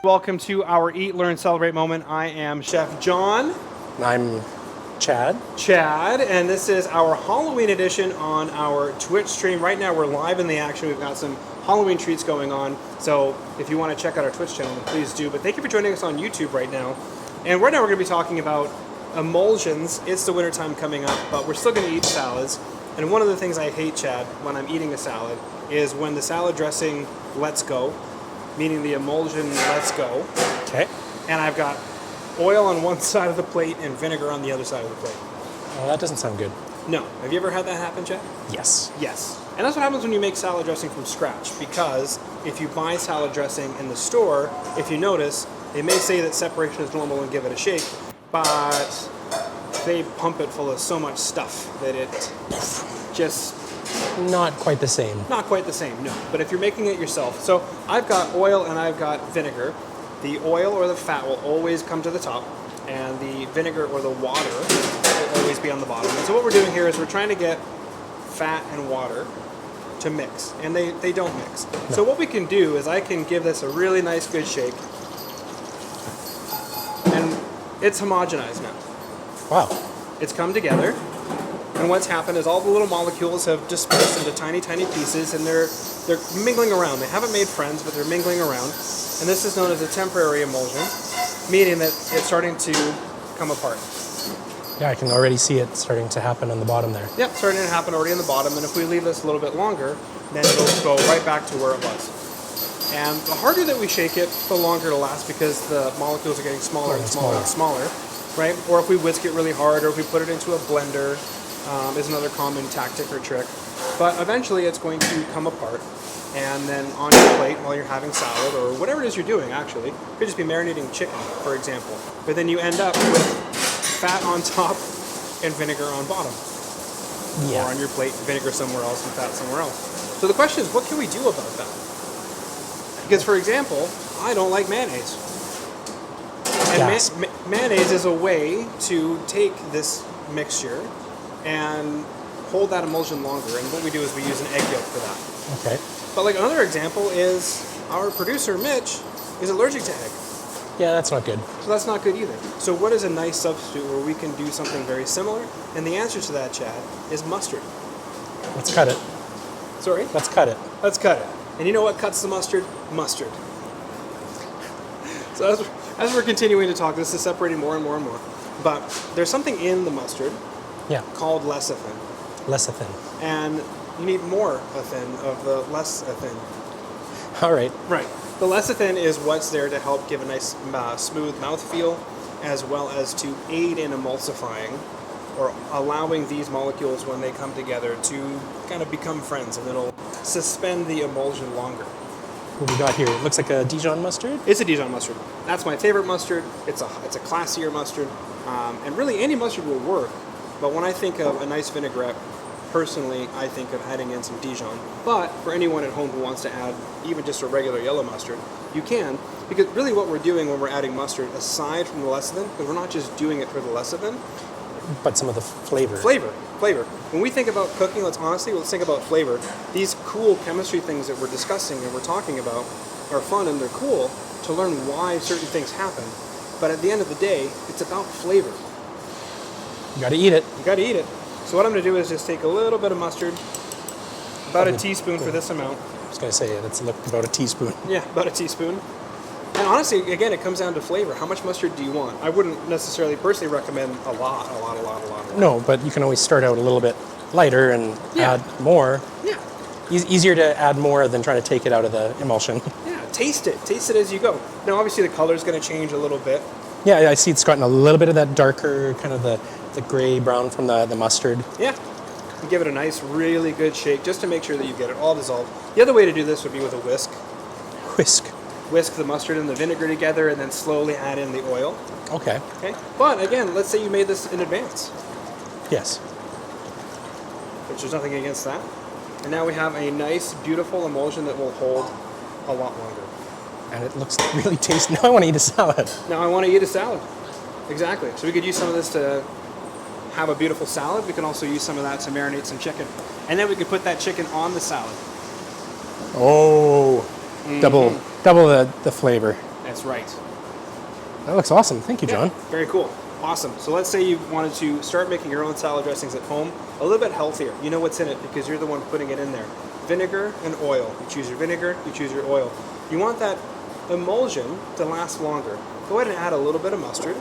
Welcome to our Eat, Learn, Celebrate moment. I am Chef Jon. I'm Chad. And this is our Halloween edition on our Twitch stream. Right now we're live in the action. We've got some Halloween treats going on. So if you want to check out our Twitch channel, then please do. But thank you for joining us on YouTube right now. And right now we're going to be talking about emulsions. It's the wintertime coming up, but we're still going to eat salads. And one of the things I hate, Chad, when I'm eating a salad is when the salad dressing lets go, meaning the emulsion lets go. Okay. And I've got oil on one side of the plate and vinegar on the other side of the plate. Well, that doesn't sound good. No. Have you ever had that happen, Chad? Yes. Yes. And that's what happens when you make salad dressing from scratch, because if you buy salad dressing in the store, if you notice, they may say that separation is normal and give it a shake, but they pump it full of so much stuff that it just... Not quite the same. Not quite the same, no. But if you're making it yourself, so I've got oil and I've got vinegar. The oil or the fat will always come to the top, and the vinegar or the water will always be on the bottom. And so what we're doing here is we're trying to get fat and water to mix, and they don't mix. No. So what we can do is I can give this a really nice good shake, and it's homogenized now. Wow. It's come together. And what's happened is all the little molecules have dispersed into tiny, tiny pieces, and they're mingling around. They haven't made friends, but they're mingling around. And this is known as a temporary emulsion, meaning that it's starting to come apart. Yeah, I can already see it starting to happen on the bottom there. Yep, starting to happen already on the bottom. And if we leave this a little bit longer, then it'll go right back to where it was. And the harder that we shake it, the longer it'll last, because the molecules are getting smaller and smaller and smaller, right? Or if we whisk it really hard, or if we put it into a blender, is another common tactic or trick. But eventually it's going to come apart, and then on your plate while you're having salad, or whatever it is you're doing, actually. It could just be marinating chicken, for example. But then you end up with fat on top and vinegar on bottom. Yeah. Or on your plate, vinegar somewhere else and fat somewhere else. So the question is, what can we do about that? Because, for example, I don't like mayonnaise. And mayonnaise is a way to take this mixture and hold that emulsion longer. And what we do is we use an egg yolk for that. Okay. But like another example is our producer, Mitch, is allergic to egg. Yeah, that's not good. So that's not good either. So what is a nice substitute where we can do something very similar? And the answer to that, Chad, is mustard. Let's cut it. Sorry? Let's cut it. Let's cut it. And you know what cuts the mustard? Mustard. So as we're continuing to talk, this is separating more and more and more. But there's something in the mustard called lecithin. Lecithin. And you need more lecithin of the lecithin. All right. Right. The lecithin is what's there to help give a nice smooth mouthfeel, as well as to aid in emulsifying, or allowing these molecules, when they come together, to kind of become friends, and it'll suspend the emulsion longer. What we got here? It looks like a Dijon mustard. It's a Dijon mustard. That's my favorite mustard. It's a classier mustard, and really any mustard will work. But when I think of a nice vinaigrette, personally, I think of adding in some Dijon. But for anyone at home who wants to add even just a regular yellow mustard, you can. Because really what we're doing when we're adding mustard, aside from the lecithin, because we're not just doing it for the lecithin, but some of the flavor. Flavor. When we think about cooking, let's think about flavor. These cool chemistry things that we're discussing and we're talking about are fun, and they're cool to learn why certain things happen. But at the end of the day, it's about flavor. You gotta eat it. You gotta eat it. So what I'm going to do is just take a little bit of mustard, about a teaspoon for this amount. I was going to say, that's about a teaspoon. Yeah, about a teaspoon. And honestly, again, it comes down to flavor. How much mustard do you want? I wouldn't necessarily personally recommend a lot. No, but you can always start out a little bit lighter and add more. Yeah. Easier to add more than trying to take it out of the emulsion. Yeah, taste it. Taste it as you go. Now, obviously, the color's going to change a little bit. Yeah, I see it's gotten a little bit of that darker, kind of the gray brown from the mustard. Yeah. And give it a nice, really good shake just to make sure that you get it all dissolved. The other way to do this would be with a whisk. Whisk the mustard and the vinegar together, and then slowly add in the oil. Okay. But again, let's say you made this in advance. Yes. Which there's nothing against that. And now we have a nice, beautiful emulsion that will hold a lot longer. And it looks really tasty. Now I want to eat a salad. Now I want to eat a salad. Exactly. So we could use some of this to have a beautiful salad. We can also use some of that to marinate some chicken. And then we could put that chicken on the salad. Oh, double the flavor. That's right. That looks awesome. Thank you, John. Very cool. Awesome. So let's say you wanted to start making your own salad dressings at home, a little bit healthier. You know what's in it because you're the one putting it in there. Vinegar and oil. You choose your vinegar, you choose your oil. You want that emulsion to last longer. Go ahead and add a little bit of mustard.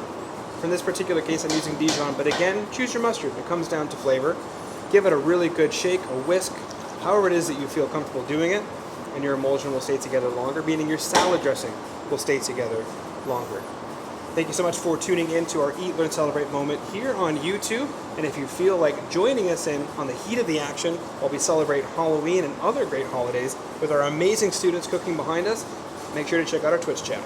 In this particular case, I'm using Dijon, but again, choose your mustard. It comes down to flavor. Give it a really good shake, a whisk, however it is that you feel comfortable doing it, and your emulsion will stay together longer, meaning your salad dressing will stay together longer. Thank you so much for tuning in to our Eat, Learn, Celebrate moment here on YouTube. And if you feel like joining us in on the heat of the action while we celebrate Halloween and other great holidays with our amazing students cooking behind us, make sure to check out our Twitch channel.